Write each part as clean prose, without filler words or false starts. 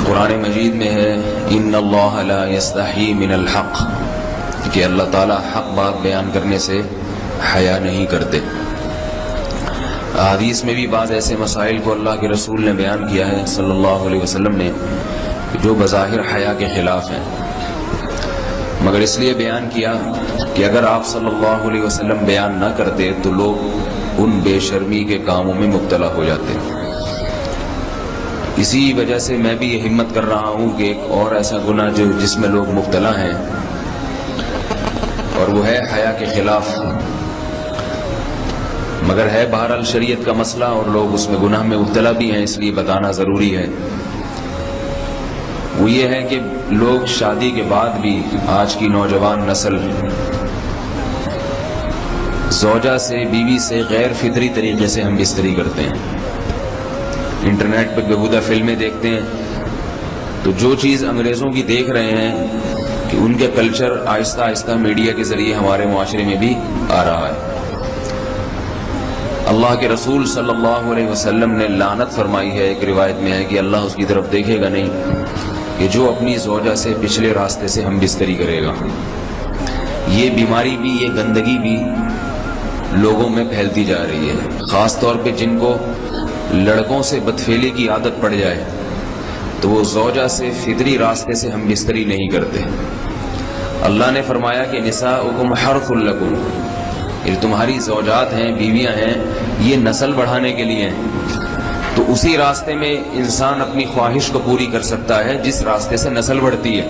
قرآن مجید میں ہے ان اللہ لا یستحی من الحق، کہ اللہ تعالیٰ حق بات بیان کرنے سے حیا نہیں کرتے۔ حدیث میں بھی بعض ایسے مسائل کو اللہ کے رسول نے بیان کیا ہے صلی اللہ علیہ وسلم نے جو بظاہر حیا کے خلاف ہیں، مگر اس لیے بیان کیا کہ اگر آپ صلی اللہ علیہ وسلم بیان نہ کرتے تو لوگ ان بے شرمی کے کاموں میں مبتلا ہو جاتے۔ اسی وجہ سے میں بھی یہ ہمت کر رہا ہوں کہ ایک اور ایسا گناہ جس میں لوگ مبتلا ہیں، اور وہ ہے حیا کے خلاف، مگر ہے بہرحال شریعت کا مسئلہ اور لوگ اس میں گناہ میں مبتلا بھی ہیں، اس لیے بتانا ضروری ہے۔ وہ یہ ہے کہ لوگ شادی کے بعد بھی، آج کی نوجوان نسل زوجہ سے، بیوی سے غیر فطری طریقے سے ہم بستری کرتے ہیں۔ انٹرنیٹ پہ بیہودہ فلمیں دیکھتے ہیں تو جو چیز انگریزوں کی دیکھ رہے ہیں کہ ان کے کلچر آہستہ آہستہ میڈیا کے ذریعے ہمارے معاشرے میں بھی آ رہا ہے۔ اللہ کے رسول صلی اللہ علیہ وسلم نے لعنت فرمائی ہے، ایک روایت میں ہے کہ اللہ اس کی طرف دیکھے گا نہیں کہ جو اپنی زوجہ سے پچھلے راستے سے ہم بستری کرے گا۔ یہ بیماری بھی، یہ گندگی بھی لوگوں میں پھیلتی جا رہی ہے، خاص طور پہ جن کو لڑکوں سے بدفعلی کی عادت پڑ جائے تو وہ زوجہ سے فطری راستے سے ہم بستری نہیں کرتے۔ اللہ نے فرمایا کہ نساؤکم حرث لکم، یہ تمہاری زوجات ہیں، بیویاں ہیں، یہ نسل بڑھانے کے لیے ہیں۔ تو اسی راستے میں انسان اپنی خواہش کو پوری کر سکتا ہے جس راستے سے نسل بڑھتی ہے،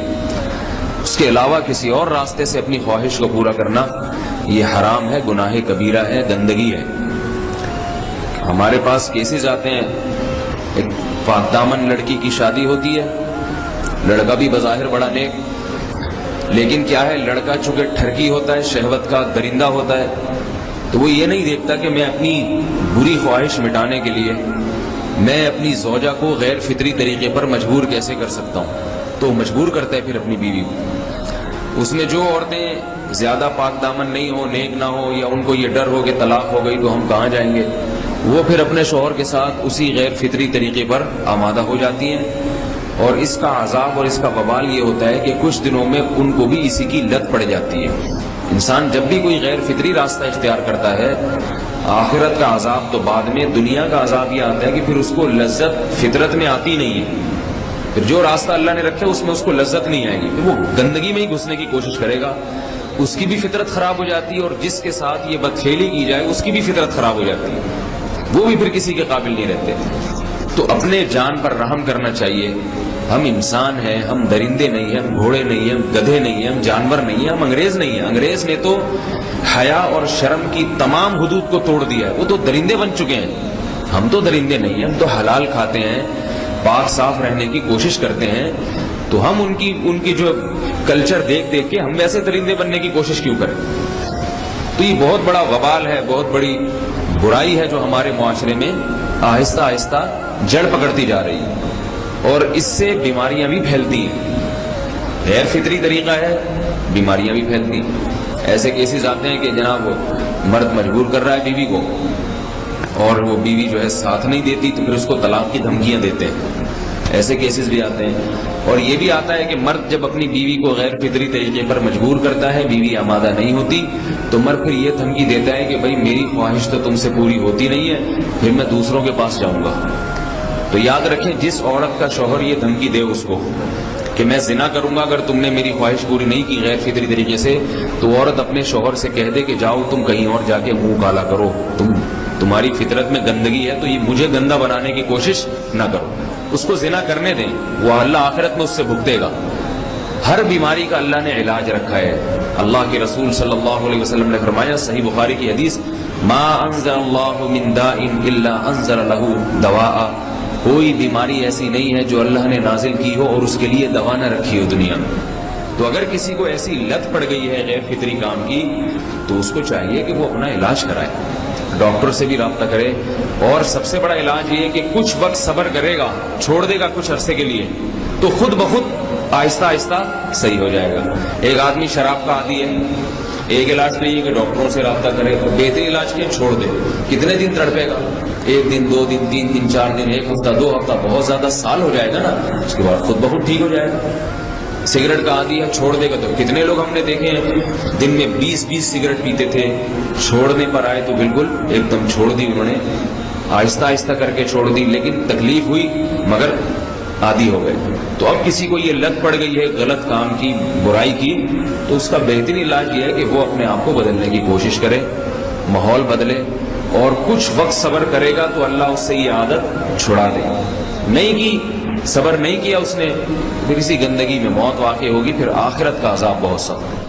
اس کے علاوہ کسی اور راستے سے اپنی خواہش کو پورا کرنا یہ حرام ہے، گناہ کبیرہ ہے، گندگی ہے۔ ہمارے پاس کیسز آتے ہیں، ایک پاک دامن لڑکی کی شادی ہوتی ہے، لڑکا بھی بظاہر بڑا نیک، لیکن کیا ہے، لڑکا چونکہ ٹھرکی ہوتا ہے، شہوت کا درندہ ہوتا ہے، تو وہ یہ نہیں دیکھتا کہ میں اپنی بری خواہش مٹانے کے لیے میں اپنی زوجہ کو غیر فطری طریقے پر مجبور کیسے کر سکتا ہوں، تو مجبور کرتا ہے پھر اپنی بیوی کو۔ اس میں جو عورتیں زیادہ پاک دامن نہیں ہو، نیک نہ ہو، یا ان کو یہ ڈر ہو کہ طلاق ہو گئی تو ہم کہاں جائیں گے، وہ پھر اپنے شوہر کے ساتھ اسی غیر فطری طریقے پر آمادہ ہو جاتی ہیں، اور اس کا عذاب اور اس کا وبال یہ ہوتا ہے کہ کچھ دنوں میں ان کو بھی اسی کی لت پڑ جاتی ہے۔ انسان جب بھی کوئی غیر فطری راستہ اختیار کرتا ہے، آخرت کا عذاب تو بعد میں، دنیا کا عذاب یہ آتا ہے کہ پھر اس کو لذت فطرت میں آتی نہیں ہے، پھر جو راستہ اللہ نے رکھا اس میں اس کو لذت نہیں آئے گی، پھر وہ گندگی میں ہی گھسنے کی کوشش کرے گا، اس کی بھی فطرت خراب ہو جاتی ہے، اور جس کے ساتھ یہ بدفعلی کی جائے اس کی بھی فطرت خراب ہو جاتی ہے، وہ بھی پھر کسی کے قابل نہیں رہتے۔ تو اپنے جان پر رحم کرنا چاہیے۔ ہم انسان ہیں، ہم درندے نہیں ہیں، ہم گھوڑے نہیں ہیں، ہم گدھے نہیں ہیں، ہم جانور نہیں ہیں، ہم انگریز نہیں ہیں۔ انگریز نے تو حیا اور شرم کی تمام حدود کو توڑ دیا ہے، وہ تو درندے بن چکے ہیں۔ ہم تو درندے نہیں ہیں، ہم تو حلال کھاتے ہیں، پاک صاف رہنے کی کوشش کرتے ہیں، تو ہم ان کی جو کلچر دیکھ کے ہم ویسے درندے بننے کی کوشش کیوں کریں؟ تو یہ بہت بڑا وبال ہے، بہت بڑی برائی ہے جو ہمارے معاشرے میں آہستہ آہستہ جڑ پکڑتی جا رہی ہے، اور اس سے بیماریاں بھی پھیلتی ہیں۔ غیر فطری طریقہ ہے، بیماریاں بھی پھیلتی ہیں۔ ایسے کیسز آتے ہیں کہ جناب مرد مجبور کر رہا ہے بیوی کو، اور وہ بیوی جو ہے ساتھ نہیں دیتی تو پھر اس کو طلاق کی دھمکیاں دیتے ہیں، ایسے کیسز بھی آتے ہیں۔ اور یہ بھی آتا ہے کہ مرد جب اپنی بیوی کو غیر فطری طریقے پر مجبور کرتا ہے، بیوی آمادہ نہیں ہوتی، تو مرد پھر یہ دھمکی دیتا ہے کہ بھائی میری خواہش تو تم سے پوری ہوتی نہیں ہے، پھر میں دوسروں کے پاس جاؤں گا۔ تو یاد رکھیں، جس عورت کا شوہر یہ دھمکی دے اس کو کہ میں زنا کروں گا اگر تم نے میری خواہش پوری نہیں کی غیر فطری طریقے سے، تو عورت اپنے شوہر سے کہہ دے کہ جاؤ تم کہیں اور جا کے منہ کالا کرو، تمہاری فطرت میں گندگی ہے تو یہ مجھے گندا بنانے کی کوشش نہ کرو، اس کو زنا کرنے دیں، وہ اللہ آخرت میں اس سے بھگتے گا۔ ہر بیماری کا اللہ نے علاج رکھا ہے۔ اللہ کے رسول صلی اللہ علیہ وسلم نے فرمایا، صحیح بخاری کی حدیث، ما انزل اللہ من داء الا انزل له دواء، کوئی بیماری ایسی نہیں ہے جو اللہ نے نازل کی ہو اور اس کے لیے دوا نہ رکھی ہو دنیا میں۔ تو اگر کسی کو ایسی لت پڑ گئی ہے غیر فطری کام کی، تو اس کو چاہیے کہ وہ اپنا علاج کرائے، ڈاکٹر سے بھی رابطہ کرے، اور سب سے بڑا علاج یہ کہ کچھ وقت صبر کرے گا، چھوڑ دے گا کچھ عرصے کے لیے، تو خود بخود آہستہ آہستہ صحیح ہو جائے گا۔ ایک آدمی شراب کا عادی ہے، ایک علاج تو یہ کہ ڈاکٹروں سے رابطہ کرے، اور بہترین علاج کیا؟ چھوڑ دے۔ کتنے دن تڑپے گا؟ 1 دن 2 دن 3 دن 4 دن 1 ہفتہ 2 ہفتہ، بہت زیادہ سال ہو جائے گا نا، اس کے بعد خود بخود ٹھیک ہو جائے گا۔ سگریٹ کا عادی ہے، چھوڑ دے گا تو کتنے لوگ ہم نے دیکھے ہیں دن میں 20 سگریٹ پیتے تھے، چھوڑنے پر آئے تو بالکل ایک دم چھوڑ دی انہوں نے، آہستہ آہستہ کر کے چھوڑ دی، لیکن تکلیف ہوئی مگر عادی ہو گئے۔ تو اب کسی کو یہ لت پڑ گئی ہے غلط کام کی، برائی کی، تو اس کا بہترین علاج یہ ہے کہ وہ اپنے آپ کو بدلنے کی کوشش کرے، ماحول بدلے، اور کچھ وقت صبر کرے گا تو اللہ اس سے یہ عادت چھڑا دے۔ نہیں کی، صبر نہیں کیا اس نے، پھر اسی گندگی میں موت واقع ہوگی، پھر آخرت کا عذاب بہت سخت ہے۔